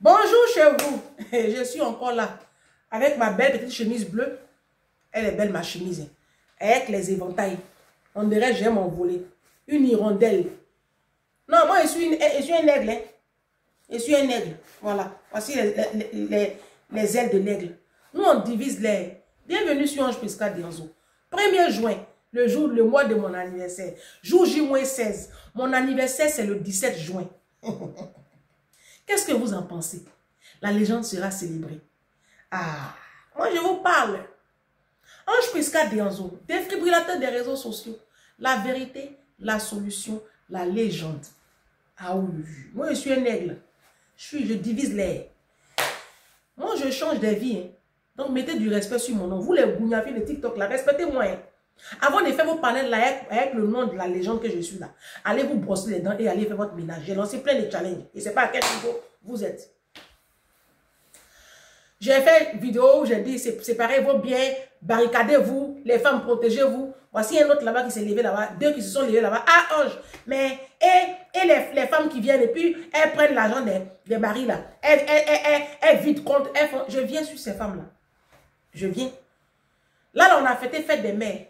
Bonjour chez vous. Je suis encore là. Avec ma belle petite chemise bleue. Elle est belle ma chemise. Avec les éventails. On dirait que j'aime m'envoler. Une hirondelle. Non, moi je suis un aigle. Hein. Je suis un aigle. Voilà. Voici les ailes de l'aigle. Nous on divise les. Bienvenue sur Ange Prisca Dianzo. 1er juin. Le mois de mon anniversaire. Jour J-16. Mon anniversaire c'est le 17 juin. Qu'est-ce que vous en pensez? La légende sera célébrée. Ah, moi je vous parle. Ange Prisca Dianzo, défibrillateur des réseaux sociaux. La vérité, la solution, la légende. Ah oui, moi je suis un aigle. Je divise les. Moi je change des vies. Hein. Donc mettez du respect sur mon nom. Vous les gougnafiez de TikTok là, respectez-moi. Hein. Avant de faire vos panels là avec le nom de la légende que je suis là, allez vous brosser les dents et allez faire votre ménage. J'ai lancé plein de challenges. Et c'est pas à quel niveau vous êtes. J'ai fait une vidéo où j'ai dit séparez vos biens, barricadez-vous, les femmes protégez-vous. Voici un autre là-bas qui s'est levé là-bas, deux qui se sont levés là-bas. Ah, Ange, mais et les femmes qui viennent et puis elles prennent l'argent des maris là. Elles vident compte. Je viens sur ces femmes là. Je viens. Là, on a fête des mères.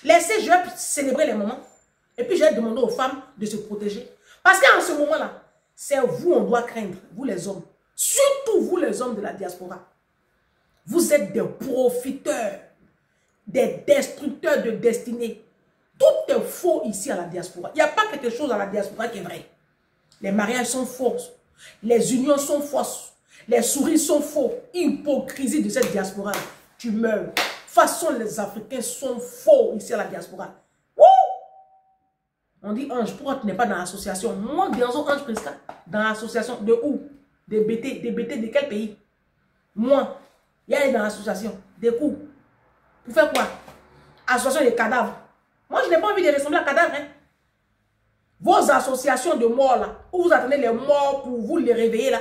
Laissez, je vais célébrer les moments. Et puis, je vais demander aux femmes de se protéger. Parce qu'en ce moment-là, c'est vous on doit craindre, vous les hommes. Surtout vous les hommes de la diaspora. Vous êtes des profiteurs, des destructeurs de destinée. Tout est faux ici à la diaspora. Il n'y a pas quelque chose à la diaspora qui est vrai. Les mariages sont faux. Les unions sont fausses. Les sourires sont faux. Hypocrisie de cette diaspora. Tu meurs. De toute façon, les Africains sont faux ici à la diaspora. Wouh! On dit Ange, pourquoi tu n'es pas dans l'association? Moi, Dianzo Ange Prisca, dans l'association de où? Des BT de quel pays? Moi, il y a dans l'association. Des coups. Pour faire quoi? Association des cadavres. Moi, je n'ai pas envie de ressembler à cadavre. Hein? Vos associations de morts là, où vous attendez les morts pour vous les réveiller là.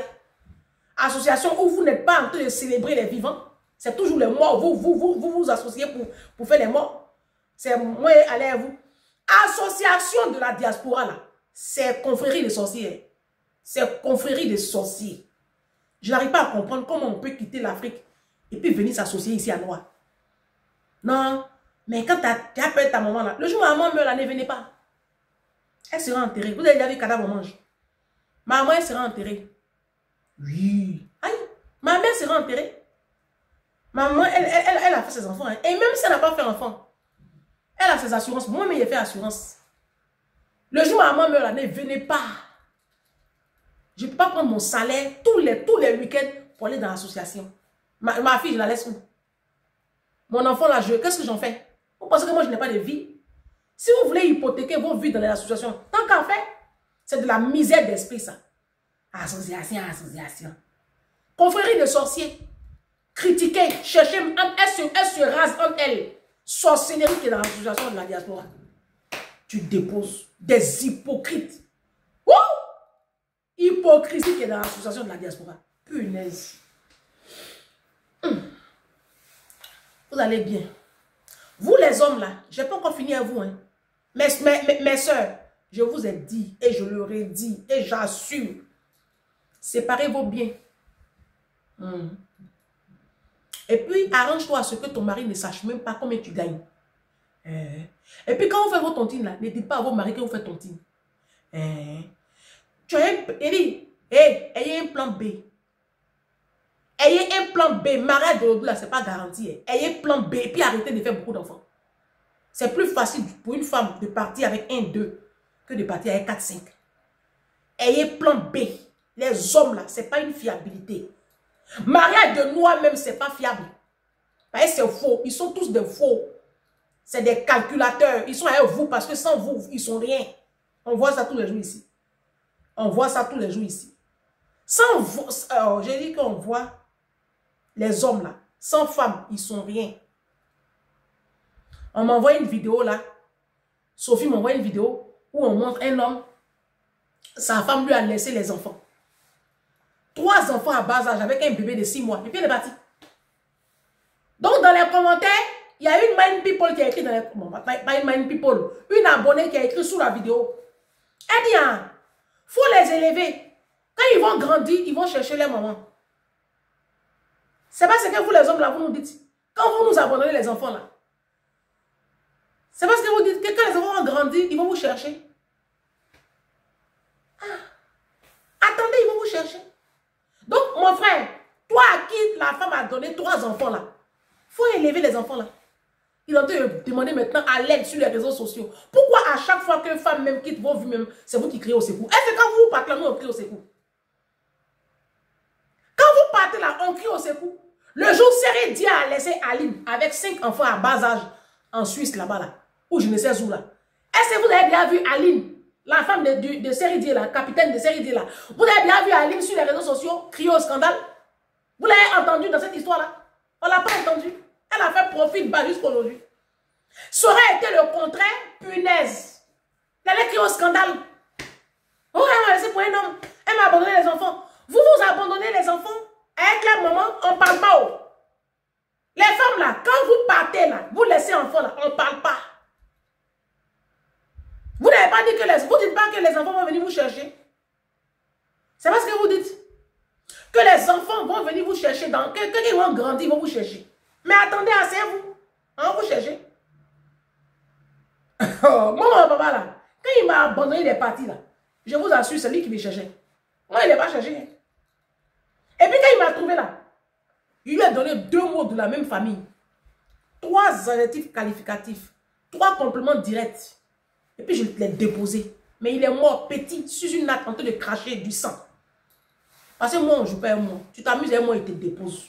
Association où vous n'êtes pas en train de célébrer les vivants. C'est toujours les morts. Vous associez pour faire les morts. C'est moi, allez à vous. Association de la diaspora là. C'est confrérie de sorciers. C'est confrérie de sorciers. Je n'arrive pas à comprendre comment on peut quitter l'Afrique et puis venir s'associer ici à Noir. Non, mais quand tu as perdu ta maman là, le jour où ma maman meurt là, ne venez pas. Elle sera enterrée. Vous avez déjà vu le cadavre mange. Ma maman, elle sera enterrée. Oui. Aïe, ma mère sera enterrée. Ma maman, elle a fait ses enfants. Hein. Et même si elle n'a pas fait enfant, elle a ses assurances. Moi-même, j'ai fait assurance. Le jour où ma maman meurt là, ne venez pas. Je ne peux pas prendre mon salaire tous les week-ends pour aller dans l'association. Ma fille, je la laisse où? Mon enfant là, qu'est-ce que j'en fais? Vous pensez que moi, je n'ai pas de vie? Si vous voulez hypothéquer vos vies dans les associations, tant qu'à faire, c'est de la misère d'esprit, ça. Association, association. Confrérie de sorciers. Critiquer, chercher, elle se rase entre elles. Sorcellerie qui est dans l'association de la diaspora. Tu déposes des hypocrites. Wouh! Hypocrisie qui est dans l'association de la diaspora. Punaise. Vous allez bien. Vous les hommes là, je n'ai pas encore fini à vous. Hein. Mes soeurs, je vous ai dit et je le redis et j'assure. Séparez vos biens. Et puis, arrange-toi à ce que ton mari ne sache même pas combien tu gagnes. Et puis, quand vous faites vos tontines là, ne dites pas à vos maris que vous faites tontine. Tu as ayez un plan B. Ayez un plan B. Mariage de l'autre là, ce n'est pas garanti. Hein. Ayez un plan B et puis arrêtez de faire beaucoup d'enfants. C'est plus facile pour une femme de partir avec 1, 2 que de partir avec 4, 5. Ayez plan B. Les hommes là, ce n'est pas une fiabilité. Mariage de noir même, ce n'est pas fiable. C'est faux. Ils sont tous des faux. C'est des calculateurs. Ils sont avec vous parce que sans vous, ils sont rien. On voit ça tous les jours ici. On voit ça tous les jours ici. Sans vous, j'ai dit qu'on voit les hommes là. Sans femmes, ils sont rien. On m'envoie une vidéo là. Sophie m'envoie une vidéo où on montre un homme. Sa femme lui a laissé les enfants. 3 enfants à bas âge avec un bébé de 6 mois. Et puis il est parti. Donc dans les commentaires, il y a une Mind People qui a écrit dans les commentaires. Pas une Mind People. Une abonnée qui a écrit sous la vidéo. Elle dit, faut les élever. Quand ils vont grandir, ils vont chercher les mamans. C'est pas ce que vous les hommes là, vous nous dites. Quand vous nous abandonnez les enfants là. C'est parce que vous dites que quand les enfants vont grandir, ils vont vous chercher. Attendez, ils vont vous chercher. Donc, mon frère, toi à qui la femme a donné 3 enfants là, il faut élever les enfants là. Il ont te demander maintenant à l'aide sur les réseaux sociaux. Pourquoi à chaque fois qu'une femme même quitte vos vies même, c'est vous qui criez au secours? Est-ce que quand vous partez là, nous on crie au secours? Quand vous partez là, on crie au secours. Le jour Série Dia a laissé Aline avec 5 enfants à bas âge en Suisse là-bas là, ou je ne sais où là. Est-ce que vous avez bien vu Aline, la femme de Série Dia là, capitaine de Série Dia là? Vous avez bien vu Aline sur les réseaux sociaux crier au scandale? Vous l'avez entendu dans cette histoire là? On ne l'a pas entendu. Elle a fait profit bas jusqu'aujourd'hui. Ça aurait été le contraire, punaise. Elle allait crier au scandale. Oh, elle m'a laissé pour un homme. Elle m'a abandonné les enfants. Vous abandonnez les enfants avec la maman, on ne parle pas. Oh. Les femmes là, quand vous partez là, vous laissez enfants là, on ne parle pas. Vous n'avez pas dit que les... Vous dites pas que les enfants vont venir vous chercher. C'est pas ce que vous dites. Que les enfants vont venir vous chercher. Quand ils vont grandir, ils vont vous chercher. Mais attendez, asseyez-vous. On va vous chercher. Oh, mon papa là, quand il m'a abandonné les parties là, je vous assure, c'est lui qui me cherchait. Moi, il n'est pas cherché. Et puis quand il m'a trouvé là, il lui a donné 2 mots de la même famille. 3 adjectifs qualificatifs. 3 compléments directs. Et puis je l'ai déposé. Mais il est mort petit, sur une natte en train de cracher du sang. Parce que moi, on ne joue pas avec moi. Tu t'amuses avec moi, il te dépose.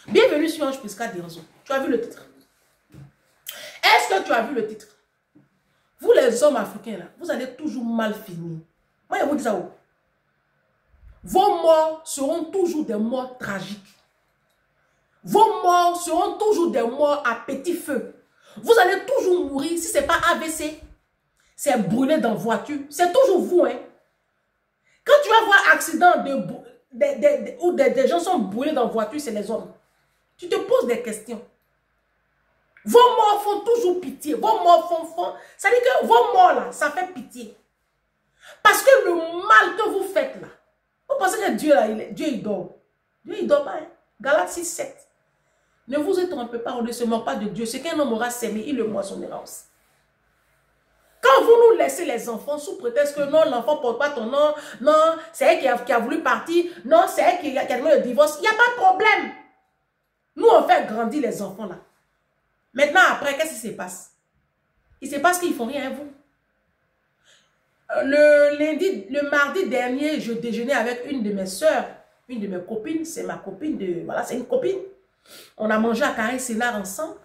Bienvenue sur Ange Prisca Dérangeant. Tu as vu le titre? Est-ce que tu as vu le titre? Vous les hommes africains là, vous allez toujours mal finir. Moi, je vous dis ça. Vos morts seront toujours des morts tragiques. Vos morts seront toujours des morts à petit feu. Vous allez toujours mourir si ce n'est pas AVC. C'est brûlé dans la voiture. C'est toujours vous. Hein. Quand tu vas voir accident où des gens sont brûlés dans la voiture, c'est les hommes. Tu te poses des questions. Vos morts font toujours pitié. Vos morts font... Ça veut dire que vos morts là, ça fait pitié. Parce que le mal que vous faites là, vous pensez que Dieu là, Dieu il dort. Dieu il dort pas. Hein? Galates 6, 7. Ne vous trompez pas, on ne se moque pas de Dieu. Ce qu'un homme aura sémé, il le moissonnera aussi. Quand vous nous laissez les enfants sous prétexte que non, l'enfant ne porte pas ton nom, non, c'est elle qui a voulu partir, non, c'est elle qui a demandé le divorce, il n'y a pas de problème. Nous, on fait grandir les enfants là. Maintenant, après, qu'est-ce qui se passe? Il se passe qu'ils ne font rien à vous. Le mardi dernier, je déjeunais avec une de mes soeurs, une de mes copines, c'est ma copine de... Voilà, c'est une copine. On a mangé à Carré-Sénard ensemble.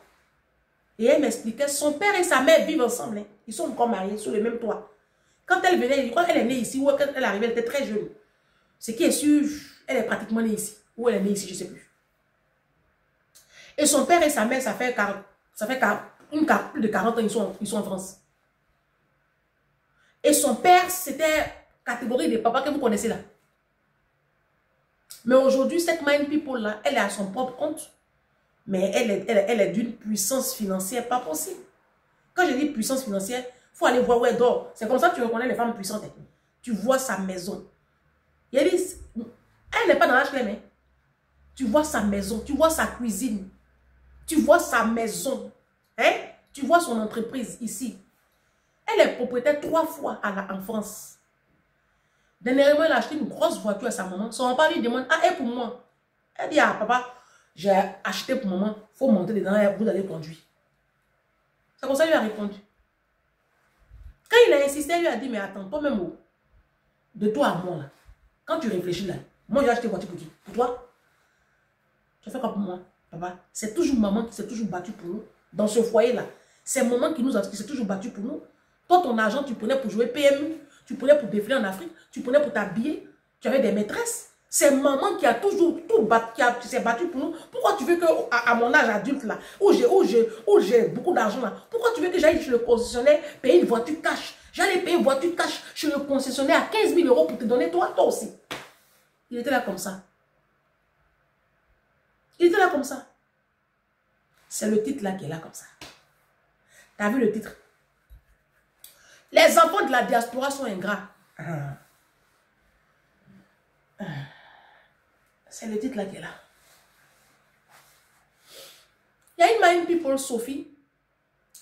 Et elle m'expliquait, son père et sa mère vivent ensemble. Hein. Ils sont encore mariés sur le même toit. Quand elle venait, quand elle est née ici, ou quand elle arrivait, elle était très jeune. Ce qui est sûr, elle est pratiquement née ici. Ou elle est née ici, je ne sais plus. Et son père et sa mère, ça fait plus de 40 ans, ils sont en France. Et son père, c'était catégorie de papa que vous connaissez là. Mais aujourd'hui, cette Mind People là, elle est à son propre compte. Mais elle est d'une puissance financière pas possible. Quand je dis puissance financière, il faut aller voir où elle dort. C'est comme ça que tu reconnais les femmes puissantes. Tu vois sa maison. Elle n'est pas dans l'HLM. Hein. Tu vois sa maison, tu vois sa cuisine. Tu vois sa maison. Hein? Tu vois son entreprise ici. Elle est propriétaire 3 fois en France. Dernièrement, elle a acheté une grosse voiture à sa maman. Son papa lui demande, ah, et pour moi? Elle dit, ah, papa, j'ai acheté pour maman. Il faut monter dedans et vous allez conduire. C'est comme ça qu'il lui a répondu. Quand il a insisté, il lui a dit, mais attends, toi-même, de toi à moi, là, quand tu réfléchis là, moi j'ai acheté une voiture pour qui? Pour toi? Tu fais quoi pour moi, papa? C'est toujours maman qui s'est toujours battue pour nous. Dans ce foyer-là, c'est maman qui s'est toujours battue pour nous. Toi, ton argent, tu prenais pour jouer PMU, tu prenais pour défiler en Afrique, tu prenais pour t'habiller, tu avais des maîtresses. C'est maman qui a toujours tout battu, qui s'est battue pour nous. Pourquoi tu veux que, à mon âge adulte là, où j'ai beaucoup d'argent là, pourquoi tu veux que j'aille chez le concessionnaire payer une voiture cash? J'allais payer une voiture cash chez le concessionnaire à 15 000 € pour te donner toi aussi. Il était là comme ça. Il était là comme ça. C'est le titre là qui est là comme ça. Tu as vu le titre? Les enfants de la diaspora sont ingrats. C'est le titre là qui est là. Il y a une Mind People, Sophie.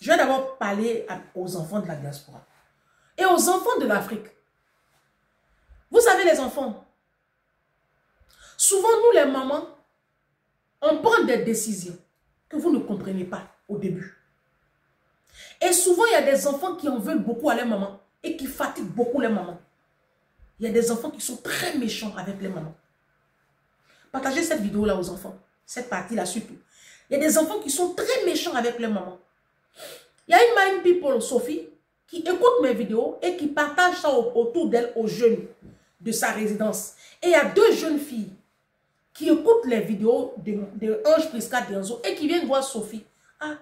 Je vais d'abord parler aux enfants de la diaspora. Et aux enfants de l'Afrique. Vous savez les enfants. Souvent nous les mamans, on prend des décisions que vous ne comprenez pas au début. Et souvent il y a des enfants qui en veulent beaucoup à leur maman et qui fatiguent beaucoup les mamans. Il y a des enfants qui sont très méchants avec les mamans. Partagez cette vidéo-là aux enfants. Cette partie-là surtout. Il y a des enfants qui sont très méchants avec les mamans. Il y a une Mind People, Sophie, qui écoute mes vidéos et qui partage ça autour d'elle aux jeunes de sa résidence. Et il y a 2 jeunes filles qui écoutent les vidéos de Ange Prisca Dianzo et qui viennent voir Sophie. Ah,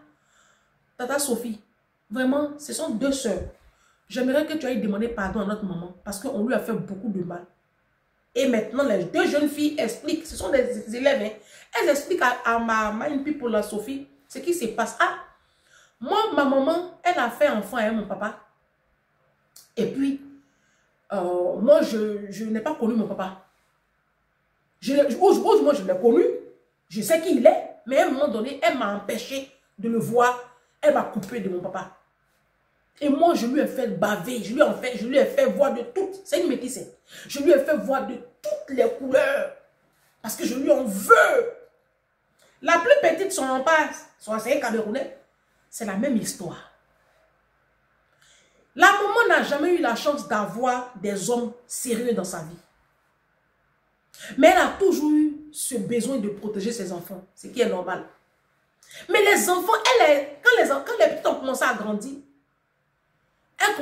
Tata Sophie, vraiment, ce sont 2 sœurs. J'aimerais que tu ailles demander pardon à notre maman parce qu'on lui a fait beaucoup de mal. Et maintenant, les 2 jeunes filles expliquent, ce sont des élèves, hein, elles expliquent à ma Mind People, la Sophie, ce qui se passe. Ah, moi, ma maman, elle a fait enfant avec mon papa. Et puis, moi, je n'ai pas connu mon papa. Moi, je l'ai connu. Je sais qui il est. Mais à un moment donné, elle m'a empêché de le voir. Elle m'a coupé de mon papa. Et moi, je lui ai fait baver. Je lui ai fait voir de toutes. C'est une métisse. Je lui ai fait voir de toutes les couleurs. Parce que je lui en veux. La plus petite, son passe. Son ancien Camerounais. C'est la même histoire. La maman n'a jamais eu la chance d'avoir des hommes sérieux dans sa vie. Mais elle a toujours eu ce besoin de protéger ses enfants, ce qui est normal. Mais les enfants, quand les petits ont commencé à grandir, elle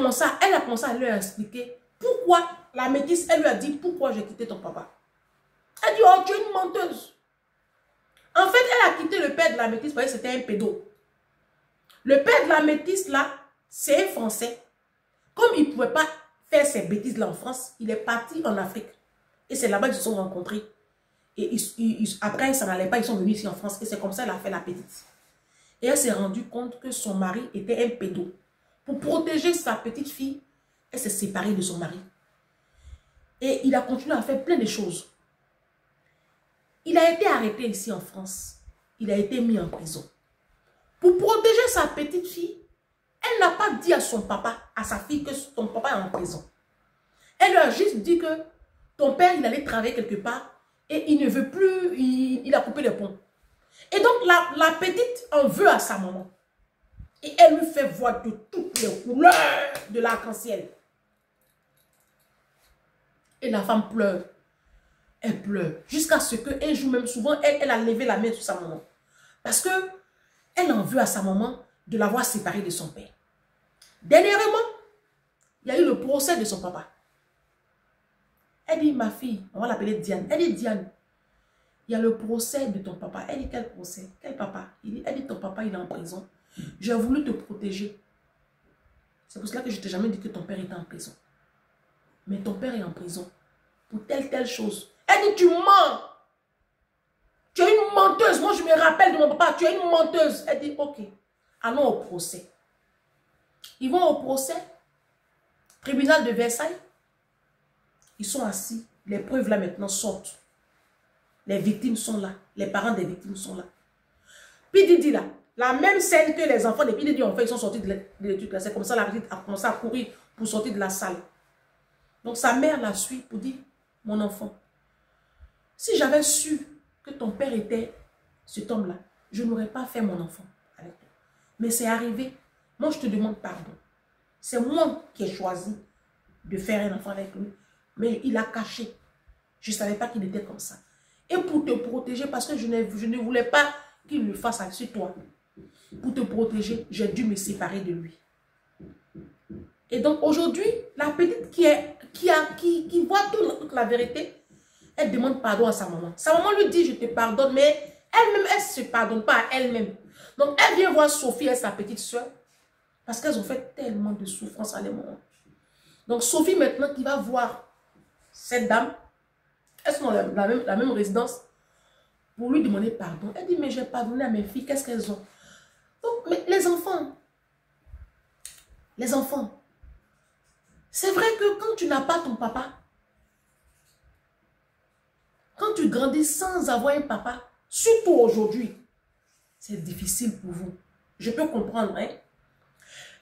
a commencé à leur expliquer pourquoi, la métisse, elle lui a dit pourquoi j'ai quitté ton papa. Elle dit, oh, tu es une menteuse. En fait, elle a quitté le père de la métisse parce que c'était un pédo. Le père de la métisse, là, c'est un Français. Comme il ne pouvait pas faire ces bêtises-là en France, il est parti en Afrique. Et c'est là-bas qu'ils se sont rencontrés. Et après, ça n'allait pas, ils sont venus ici en France. Et c'est comme ça qu'elle a fait la petite. Et elle s'est rendue compte que son mari était un pédo. Pour protéger sa petite fille, elle s'est séparée de son mari. Et il a continué à faire plein de choses. Il a été arrêté ici en France. Il a été mis en prison. Pour protéger sa petite fille, elle n'a pas dit à son papa, à sa fille, que ton papa est en prison. Elle lui a juste dit que ton père, il allait travailler quelque part et il ne veut plus, il a coupé les ponts. Et donc, la petite en veut à sa maman. Et elle lui fait voir de toutes les couleurs de l'arc-en-ciel. Et la femme pleure. Elle pleure. Jusqu'à ce qu'un jour même, souvent, elle a levé la main sur sa maman. Parce que elle en veut à sa maman de l'avoir séparée de son père. Dernièrement, il y a eu le procès de son papa. Elle dit, ma fille, on va l'appeler Diane. Elle dit, Diane, il y a le procès de ton papa. Elle dit, quel procès? Quel papa? Elle dit, ton papa, il est en prison. J'ai voulu te protéger. C'est pour cela que je ne t'ai jamais dit que ton père était en prison. Mais ton père est en prison. Pour telle chose. Elle dit, tu mens. Tu es une menteuse. Moi, je me rappelle de mon papa. Tu es une menteuse. Elle dit, ok. Allons au procès. Ils vont au procès. Tribunal de Versailles. Ils sont assis. Les preuves là maintenant sortent. Les victimes sont là. Les parents des victimes sont là. Puis Didi là. La même scène que les enfants des Didi ont fait. Ils sont sortis de l'étude. C'est comme ça la petite a commencé à courir pour sortir de la salle. Donc sa mère la suit pour dire, mon enfant, si j'avais su que ton père était cet homme-là, je n'aurais pas fait mon enfant avec toi. Mais c'est arrivé. Moi, je te demande pardon. C'est moi qui ai choisi de faire un enfant avec lui. Mais il a caché. Je ne savais pas qu'il était comme ça. Et pour te protéger, parce que je ne voulais pas qu'il le fasse sur toi. Pour te protéger, j'ai dû me séparer de lui. Et donc aujourd'hui, la petite qui voit toute la vérité, elle demande pardon à sa maman. Sa maman lui dit, je te pardonne, mais elle-même, elle ne se pardonne pas à elle-même. Donc elle vient voir Sophie et sa petite soeur, parce qu'elles ont fait tellement de souffrance à les moments. Donc Sophie maintenant qui va voir cette dame, elles sont dans la même résidence, pour lui demander pardon. Elle dit, mais j'ai pardonné à mes filles, qu'est-ce qu'elles ont? Donc, mais les enfants, c'est vrai que quand tu n'as pas ton papa, Quand tu grandis sans avoir un papa, surtout aujourd'hui, c'est difficile pour vous. Je peux comprendre, hein?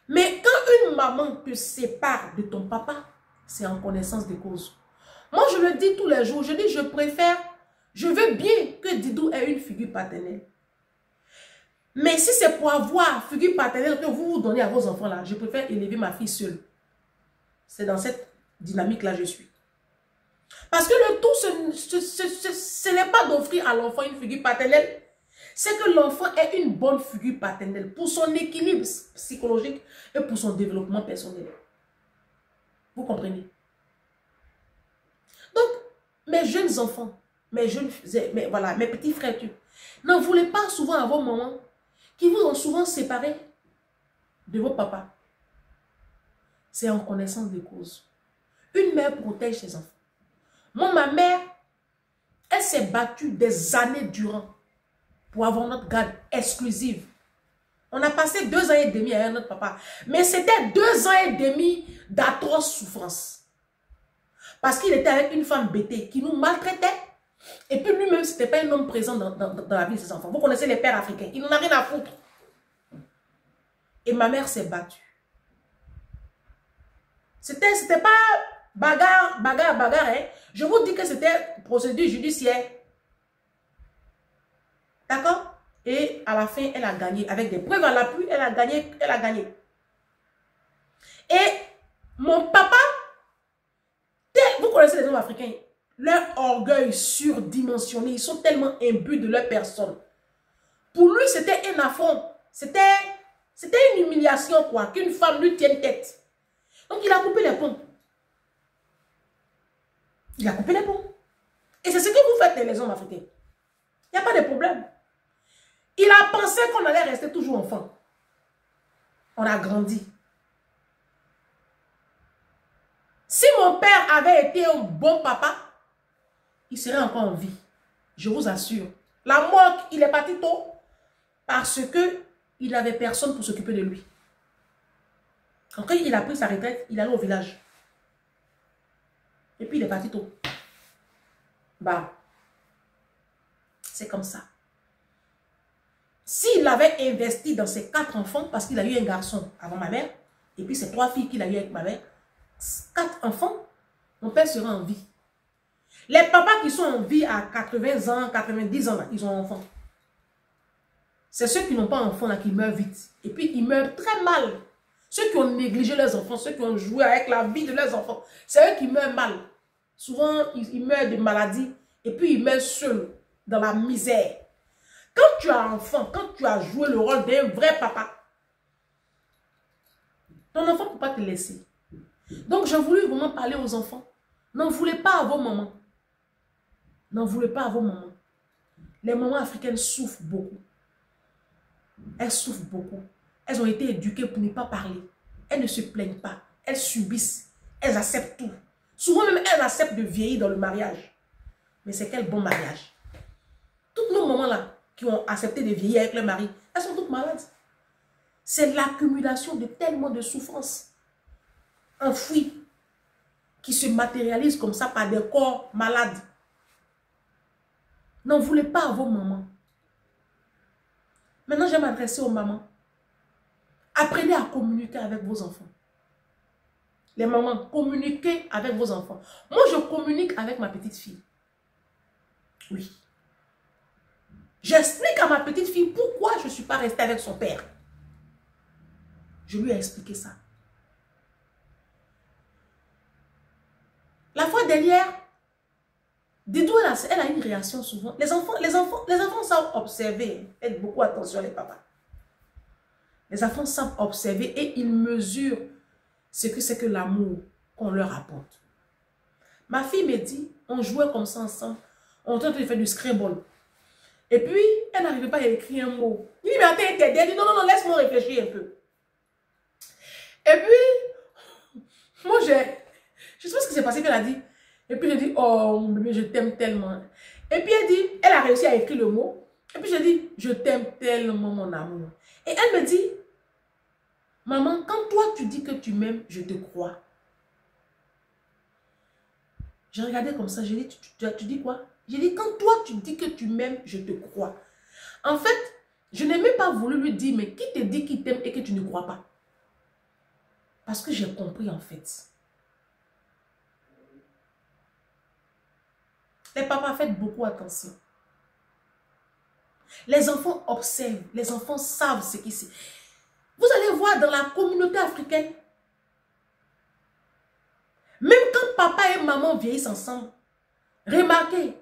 Mais quand une maman te sépare de ton papa, c'est en connaissance de cause. Moi, je le dis tous les jours. Je dis, je préfère, je veux bien que Didou ait une figure paternelle. Mais si c'est pour avoir figure paternelle que vous vous donnez à vos enfants là, je préfère élever ma fille seule. C'est dans cette dynamique-là que je suis. Parce que le tout, ce n'est pas d'offrir à l'enfant une figure paternelle. C'est que l'enfant ait une bonne figure paternelle pour son équilibre psychologique et pour son développement personnel. Vous comprenez? Donc, mes jeunes enfants, mes petits frères, n'en voulez pas souvent à vos mamans qui vous ont souvent séparés de vos papas. C'est en connaissance de cause. Une mère protège ses enfants. Moi, ma mère, elle s'est battue des années durant pour avoir notre garde exclusive. On a passé 2 ans et demi avec notre papa. Mais c'était 2 ans et demi d'atroces souffrances. Parce qu'il était avec une femme bêtée qui nous maltraitait. Et puis lui-même, ce n'était pas un homme présent dans la vie de ses enfants. Vous connaissez les pères africains. Ils n'en ont rien à foutre. Et ma mère s'est battue. C'était pas bagarre, hein. Je vous dis que c'était procédure judiciaire. D'accord? Et à la fin, elle a gagné. Avec des preuves à l'appui, elle a gagné. Elle a gagné. Et mon papa, vous connaissez les hommes africains, leur orgueil surdimensionné, ils sont tellement imbus de leur personne. Pour lui, c'était un affront. C'était une humiliation, quoi, qu'une femme lui tienne tête. Donc, il a coupé les ponts. Il a coupé les ponts. Et c'est ce que vous faites, les hommes africains. Il n'y a pas de problème. Il a pensé qu'on allait rester toujours enfant. On a grandi. Si mon père avait été un bon papa, il serait encore en vie. Je vous assure. La mort, il est parti tôt parce que il n'avait personne pour s'occuper de lui. Quand il a pris sa retraite, il allait au village. Et puis il est parti tôt. Bah, c'est comme ça. S'il avait investi dans ses 4 enfants, parce qu'il a eu un garçon avant ma mère, et puis ses 3 filles qu'il a eu avec ma mère, 4 enfants, mon père sera en vie. Les papas qui sont en vie à 80 ans, 90 ans, là, ils ont un enfant. C'est ceux qui n'ont pas d'enfants là qui meurent vite. Et puis ils meurent très mal. Ceux qui ont négligé leurs enfants, ceux qui ont joué avec la vie de leurs enfants, c'est eux qui meurent mal. Souvent, ils meurent de maladies et puis ils meurent seuls, dans la misère. Quand tu as un enfant, quand tu as joué le rôle d'un vrai papa, ton enfant ne peut pas te laisser. Donc, j'ai voulu vraiment parler aux enfants. N'en voulez pas à vos mamans. N'en voulez pas à vos mamans. Les mamans africaines souffrent beaucoup. Elles souffrent beaucoup. Elles ont été éduquées pour ne pas parler. Elles ne se plaignent pas. Elles subissent. Elles acceptent tout. Souvent même, elles acceptent de vieillir dans le mariage. Mais c'est quel bon mariage. Toutes nos mamans-là qui ont accepté de vieillir avec leur mari, elles sont toutes malades. C'est l'accumulation de tellement de souffrances enfouies qui se matérialisent comme ça par des corps malades. N'en voulez pas à vos mamans. Maintenant, je vais m'adresser aux mamans. Apprenez à communiquer avec vos enfants. Les mamans, communiquez avec vos enfants. Moi, je communique avec ma petite fille. Oui. J'explique à ma petite fille pourquoi je ne suis pas restée avec son père. Je lui ai expliqué ça. La fois dernière, Didou, elle a une réaction souvent. Les enfants savent observer. Faites beaucoup attention les papas. Les enfants savent observer et ils mesurent ce que c'est que l'amour qu'on leur apporte. Ma fille me dit, on jouait comme ça ensemble. On était en train de faire du scramble. Et puis, elle n'arrivait pas à écrire un mot. Il dit, mais attends, elle dit, non, laisse-moi réfléchir un peu. Et puis, moi, je sais pas ce qui s'est passé qu'elle a dit. Et puis, je dis, oh, mon bébé, je t'aime tellement. Et puis, elle dit, elle a réussi à écrire le mot. Et puis, je dis, je t'aime tellement, mon amour. Et elle me dit, maman, quand toi, tu dis que tu m'aimes, je te crois. J'ai regardé comme ça, j'ai dit, tu dis quoi? J'ai dit, quand toi, tu dis que tu m'aimes, je te crois. En fait, je n'ai même pas voulu lui dire, mais qui te dit qu'il t'aime et que tu ne crois pas? Parce que j'ai compris, en fait. Les papas, faites beaucoup attention. Les enfants observent, les enfants savent ce qui c'est. Vous allez voir dans la communauté africaine, même quand papa et maman vieillissent ensemble, remarquez,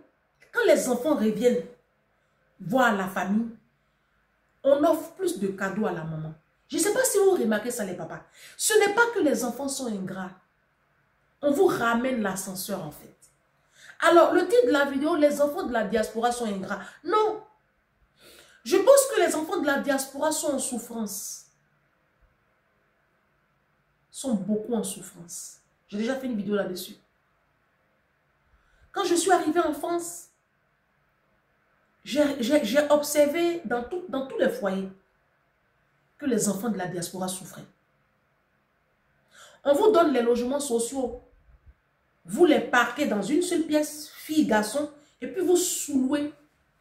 quand les enfants reviennent voir la famille, on offre plus de cadeaux à la maman. Je ne sais pas si vous remarquez ça les papas. Ce n'est pas que les enfants sont ingrats. On vous ramène l'ascenseur en fait. Alors le titre de la vidéo, les enfants de la diaspora sont ingrats. Non. Je pense que les enfants de la diaspora sont en souffrance. Sont beaucoup en souffrance. J'ai déjà fait une vidéo là-dessus. Quand je suis arrivée en France, j'ai observé dans tous les foyers que les enfants de la diaspora souffraient. On vous donne les logements sociaux. Vous les parquez dans une seule pièce, filles, garçons, et puis vous sous-louez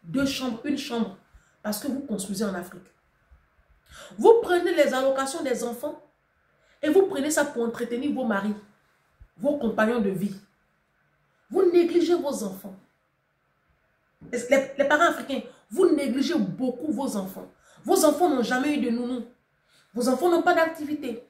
2 chambres, une chambre, parce que vous construisez en Afrique. Vous prenez les allocations des enfants et vous prenez ça pour entretenir vos maris, vos compagnons de vie. Vous négligez vos enfants. Les parents africains, vous négligez beaucoup vos enfants. Vos enfants n'ont jamais eu de nounou. Vos enfants n'ont pas d'activité.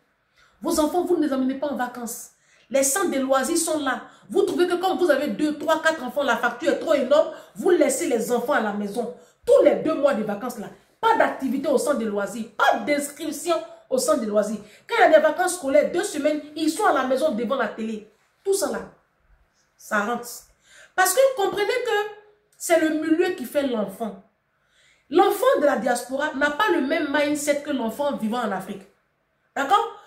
Vos enfants, vous ne les emmenez pas en vacances. Les centres de loisirs sont là. Vous trouvez que quand vous avez 2, 3, 4 enfants, la facture est trop énorme, vous laissez les enfants à la maison. Tous les 2 mois de vacances là, pas d'activité au centre de loisirs, pas d'inscription au centre de loisirs. Quand il y a des vacances scolaires, 2 semaines, ils sont à la maison devant la télé. Tout ça là, ça rentre. Parce que comprenez que c'est le milieu qui fait l'enfant. L'enfant de la diaspora n'a pas le même mindset que l'enfant vivant en Afrique. D'accord?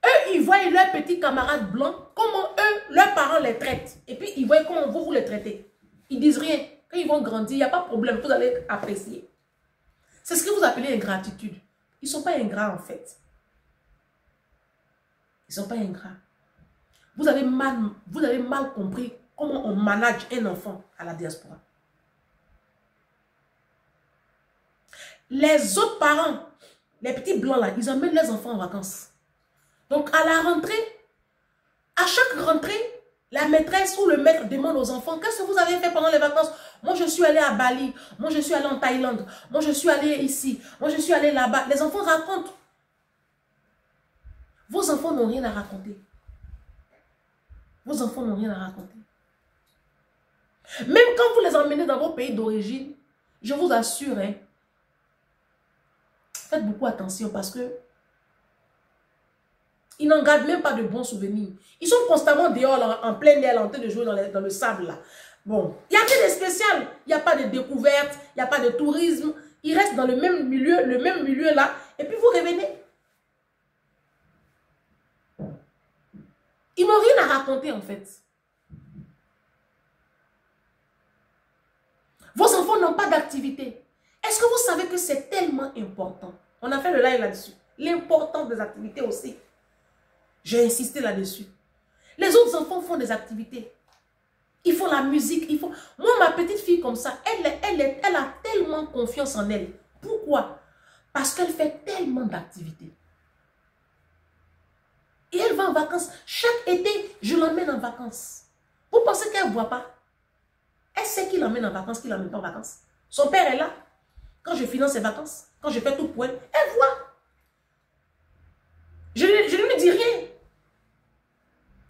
Eux, ils voient leurs petits camarades blancs, comment eux, leurs parents les traitent. Et puis, ils voient comment vous les traitez. Ils disent rien. Quand ils vont grandir, il n'y a pas de problème, vous allez apprécier. C'est ce que vous appelez ingratitude. Ils ne sont pas ingrats en fait. Ils ne sont pas ingrats. Vous avez mal compris comment on manage un enfant à la diaspora. Les autres parents, les petits blancs là, ils emmènent leurs enfants en vacances. Donc à la rentrée, à chaque rentrée, la maîtresse ou le maître demande aux enfants, qu'est-ce que vous avez fait pendant les vacances? Moi je suis allé à Bali, moi je suis allé en Thaïlande, moi je suis allé ici, moi je suis allé là-bas. Les enfants racontent. Vos enfants n'ont rien à raconter. Vos enfants n'ont rien à raconter. Même quand vous les emmenez dans vos pays d'origine, je vous assure, hein, faites beaucoup attention parce que ils n'en gardent même pas de bons souvenirs. Ils sont constamment dehors là, en plein air, en train de jouer dans le sable là. Bon, il n'y a rien de spécial. Il n'y a pas de découverte, il n'y a pas de tourisme. Ils restent dans le même milieu là. Et puis vous revenez. Ils n'ont rien à raconter en fait. Vos enfants n'ont pas d'activité. Est-ce que vous savez que c'est tellement important? On a fait le live là-dessus. L'importance des activités aussi. J'ai insisté là-dessus. Les autres enfants font des activités. Ils font la musique. Ils font... Moi, ma petite fille comme ça, elle a tellement confiance en elle. Pourquoi? Parce qu'elle fait tellement d'activités. Et elle va en vacances. Chaque été, je l'emmène en vacances. Vous pensez qu'elle ne voit pas? Elle sait qu'il l'emmène en vacances, qu'il l'emmène pas en vacances. Son père est là. Quand je finance ses vacances, quand je fais tout pour elle, elle voit. Je ne lui dis rien.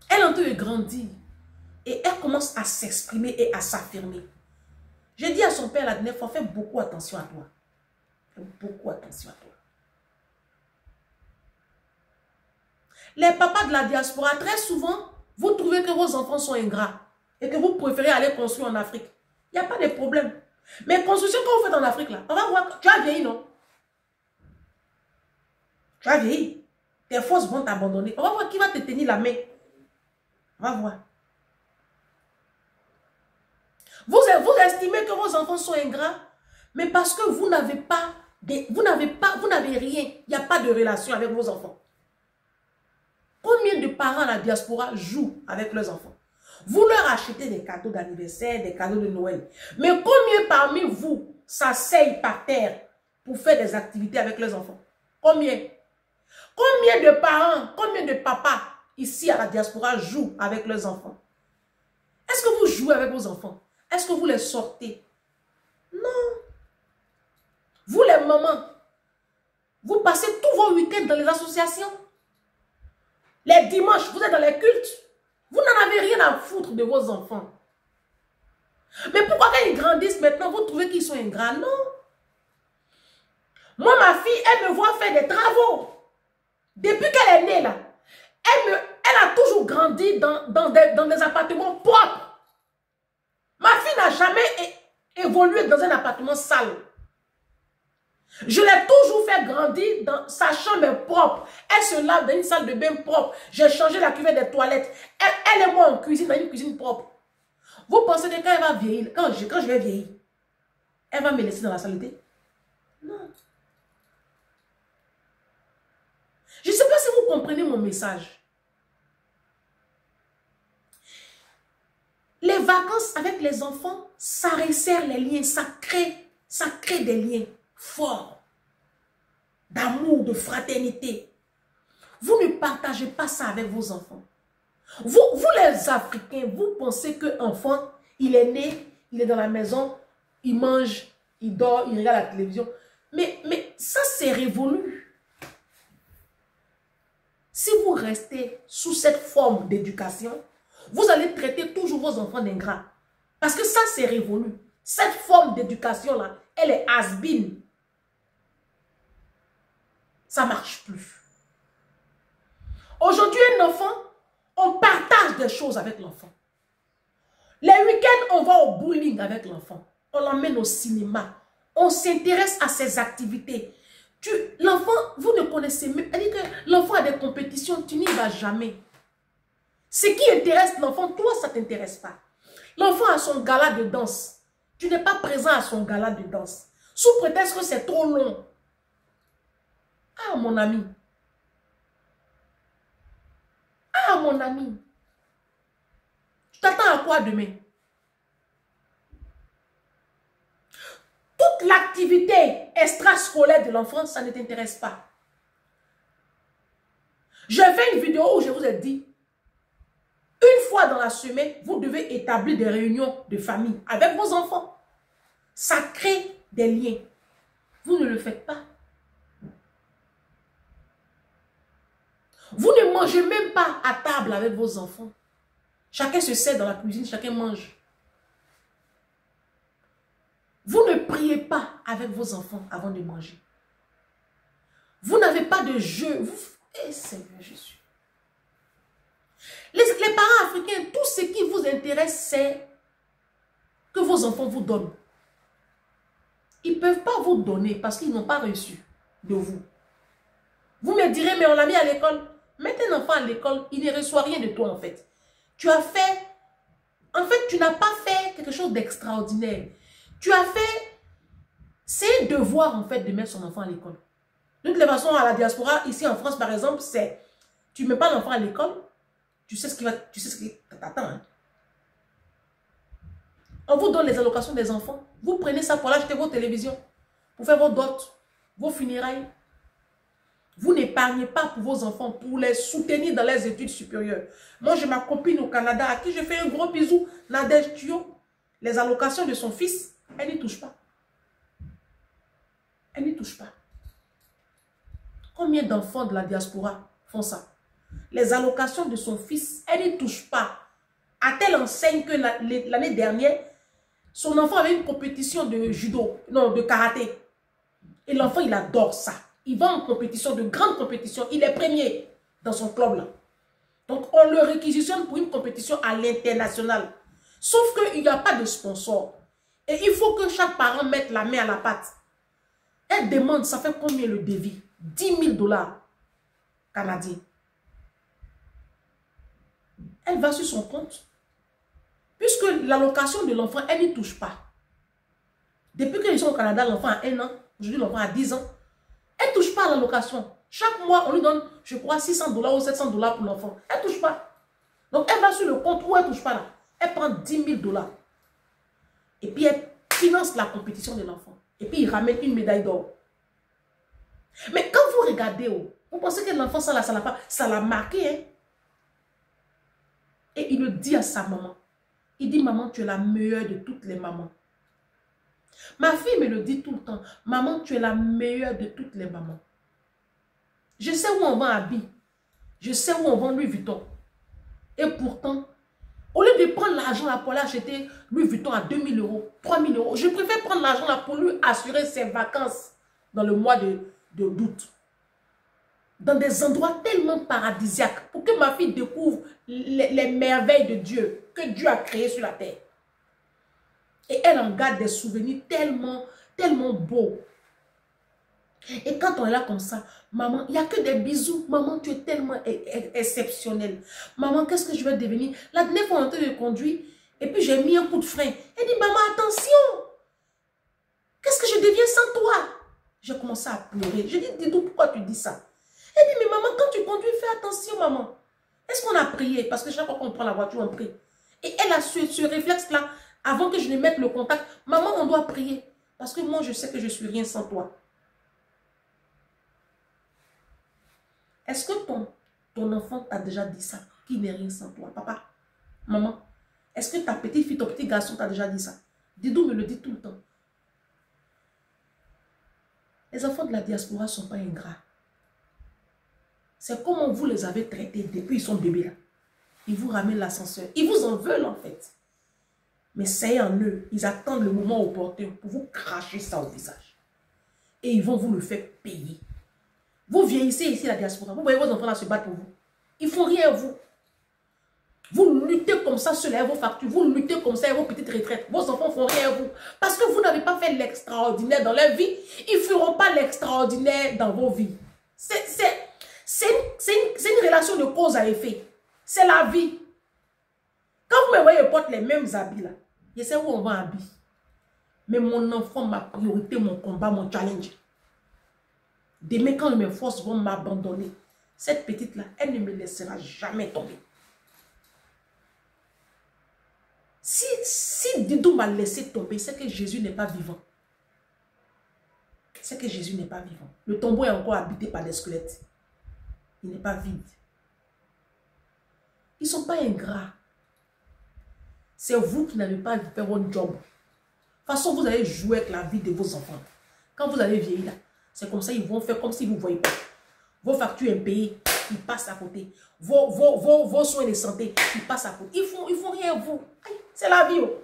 Elle entend grandir. Et elle commence à s'exprimer et à s'affirmer. J'ai dit à son père la dernière fois, fais beaucoup attention à toi. Fais beaucoup attention à toi. Les papas de la diaspora, très souvent, vous trouvez que vos enfants sont ingrats. Et que vous préférez aller construire en Afrique. Il n'y a pas de problème. Mais construction, quand vous faites en Afrique, là, on va voir, tu as vieilli, non? Tu as vieilli. Tes forces vont t'abandonner. On va voir qui va te tenir la main. On va voir. Vous estimez que vos enfants sont ingrats, mais parce que vous n'avez pas, vous n'avez rien. Il n'y a pas de relation avec vos enfants. Combien de parents à la diaspora jouent avec leurs enfants? Vous leur achetez des cadeaux d'anniversaire, des cadeaux de Noël. Mais combien parmi vous s'asseyent par terre pour faire des activités avec leurs enfants? Combien? Combien de parents, combien de papas ici à la diaspora jouent avec leurs enfants? Est-ce que vous jouez avec vos enfants? Est-ce que vous les sortez? Non. Vous les mamans, vous passez tous vos week-ends dans les associations. Les dimanches, vous êtes dans les cultes. Vous n'en avez rien à foutre de vos enfants. Mais pourquoi quand ils grandissent maintenant, vous trouvez qu'ils sont ingrats? Non. Moi, ma fille, elle me voit faire des travaux. Depuis qu'elle est née là, elle a toujours grandi dans des appartements propres. Ma fille n'a jamais évolué dans un appartement sale. Je l'ai toujours fait grandir dans sa chambre propre. Elle se lave dans une salle de bain propre. J'ai changé la cuvette des toilettes. Elle et moi en cuisine, dans une cuisine propre. Vous pensez que quand elle va vieillir, quand je vais vieillir, elle va me laisser dans la saleté? Non. Je ne sais pas si vous comprenez mon message. Les vacances avec les enfants, ça resserre les liens, ça crée des liens forts, d'amour, de fraternité. Vous ne partagez pas ça avec vos enfants. Vous les Africains, vous pensez qu'un enfant, il est né, il est dans la maison, il mange, il dort, il regarde la télévision. Mais ça, c'est révolu. Si vous restez sous cette forme d'éducation, vous allez traiter toujours vos enfants d'ingrats. Parce que ça, c'est révolu. Cette forme d'éducation-là, elle est has-been. Ça ne marche plus. Aujourd'hui, un enfant, on partage des choses avec l'enfant. Les week-ends, on va au bowling avec l'enfant. On l'emmène au cinéma. On s'intéresse à ses activités. L'enfant, vous ne connaissez même. Elle dit que l'enfant a des compétitions, tu n'y vas jamais. Ce qui intéresse l'enfant, toi, ça ne t'intéresse pas. L'enfant a son gala de danse. Tu n'es pas présent à son gala de danse. Sous prétexte que c'est trop long. Ah, mon ami. Ah, mon ami. Tu t'attends à quoi demain? Toute l'activité extrascolaire de l'enfant, ça ne t'intéresse pas. Je fais une vidéo où je vous ai dit, une fois dans la semaine, vous devez établir des réunions de famille avec vos enfants. Ça crée des liens. Vous ne le faites pas. Vous ne mangez même pas à table avec vos enfants. Chacun se sert dans la cuisine, chacun mange. Vous ne priez pas avec vos enfants avant de manger. Vous n'avez pas de jeu. Eh Seigneur Jésus. Les parents africains, tout ce qui vous intéresse, c'est que vos enfants vous donnent. Ils ne peuvent pas vous donner parce qu'ils n'ont pas reçu de vous. Vous me direz, mais on l'a mis à l'école. Mettez un enfant à l'école, il ne reçoit rien de toi en fait. Tu as fait, en fait, tu n'as pas fait quelque chose d'extraordinaire. Tu as fait, c'est un devoir en fait de mettre son enfant à l'école. De toutes les façons, à la diaspora, ici en France par exemple, c'est, tu ne mets pas l'enfant à l'école, tu sais ce qui t'attend. Hein? On vous donne les allocations des enfants. Vous prenez ça pour acheter vos télévisions, pour faire vos dots, vos funérailles. Vous n'épargnez pas pour vos enfants, pour les soutenir dans les études supérieures. Moi, j'ai ma copine au Canada à qui je fais un gros bisou, Nadège Thio. Les allocations de son fils, elle n'y touche pas. Elle n'y touche pas. Combien d'enfants de la diaspora font ça? Les allocations de son fils, elle n'y touche pas. À telle enseigne que l'année dernière, son enfant avait une compétition de judo, non, de karaté. Et l'enfant, il adore ça. Il va en compétition, de grande compétition. Il est premier dans son club là. Donc, on le réquisitionne pour une compétition à l'international. Sauf qu'il n'y a pas de sponsor. Et il faut que chaque parent mette la main à la pâte. Elle demande, ça fait combien le devis? 10 000 $ canadiens. Elle va sur son compte. Puisque l'allocation de l'enfant, elle n'y touche pas. Depuis qu'ils sont au Canada, l'enfant a 1 an. Aujourd'hui, l'enfant a 10 ans. Elle ne touche pas à l'allocation. Chaque mois, on lui donne, je crois, 600 $ ou 700 $ pour l'enfant. Elle ne touche pas. Donc, elle va sur le compte où elle ne touche pas là. Elle prend 10 000 $. Et puis elle finance la compétition de l'enfant. Et puis il ramène une médaille d'or. Mais quand vous regardez, vous pensez que l'enfant, ça l'a marqué. Hein? Et il le dit à sa maman. Il dit, maman, tu es la meilleure de toutes les mamans. Ma fille me le dit tout le temps. Maman, tu es la meilleure de toutes les mamans. Je sais où on vend habits. Je sais où on vend Louis Vuitton. Et pourtant, au lieu de prendre l'argent là pour l'acheter Louis Vuitton à 2 000 €, 3 000 €, je préfère prendre l'argent là pour lui assurer ses vacances dans le mois d'août. Dans des endroits tellement paradisiaques pour que ma fille découvre les merveilles de Dieu que Dieu a créées sur la terre. Et elle en garde des souvenirs tellement, tellement beaux. Et quand on est là comme ça, maman, il n'y a que des bisous. Maman, tu es tellement exceptionnelle. Maman, qu'est-ce que je vais devenir? La dernière fois, on était de conduire, et puis j'ai mis un coup de frein. Elle dit, maman, attention. Qu'est-ce que je deviens sans toi? J'ai commencé à pleurer. Je dis, Didou, pourquoi tu dis ça? Elle dit, mais maman, quand tu conduis, fais attention, maman. Est-ce qu'on a prié? Parce que chaque fois qu'on prend la voiture, on prie. Et elle a ce réflexe-là, avant que je ne mette le contact. Maman, on doit prier. Parce que moi, je sais que je ne suis rien sans toi. Est-ce que ton enfant t'a déjà dit ça? Qu'il n'est rien sans toi? Papa, maman, est-ce que ta petite fille, ton petit garçon t'a déjà dit ça? Didou me le dit tout le temps. Les enfants de la diaspora ne sont pas ingrats. C'est comment vous les avez traités depuis ils sont bébés là. Ils vous ramènent l'ascenseur. Ils vous en veulent en fait. Mais c'est en eux. Ils attendent le moment opportun pour vous cracher ça au visage. Et ils vont vous le faire payer. Vous vieillissez ici la diaspora. Vous voyez vos enfants là se battre pour vous. Ils ne font rien à vous. Vous luttez comme ça sur vos factures. Vous luttez comme ça à vos petites retraites. Vos enfants ne font rien à vous. Parce que vous n'avez pas fait l'extraordinaire dans leur vie. Ils ne feront pas l'extraordinaire dans vos vies. C'est une relation de cause à effet. C'est la vie. Quand vous me voyez porter les mêmes habits là, je sais où on va habiller. Mais mon enfant, ma priorité, mon combat, mon challenge. Demain, quand mes forces vont m'abandonner, cette petite-là, elle ne me laissera jamais tomber. Si Didou m'a laissé tomber, c'est que Jésus n'est pas vivant. C'est que Jésus n'est pas vivant. Le tombeau est encore habité par des squelettes. Il n'est pas vide. Ils ne sont pas ingrats. C'est vous qui n'avez pas fait votre job. De toute façon, vous allez jouer avec la vie de vos enfants. Quand vous allez vieillir là, c'est comme ça, ils vont faire comme si vous ne voyez pas. Vos factures impayées, ils passent à côté. Vos soins de santé, ils passent à côté. Ils font rien, vous. C'est la vie. Oh.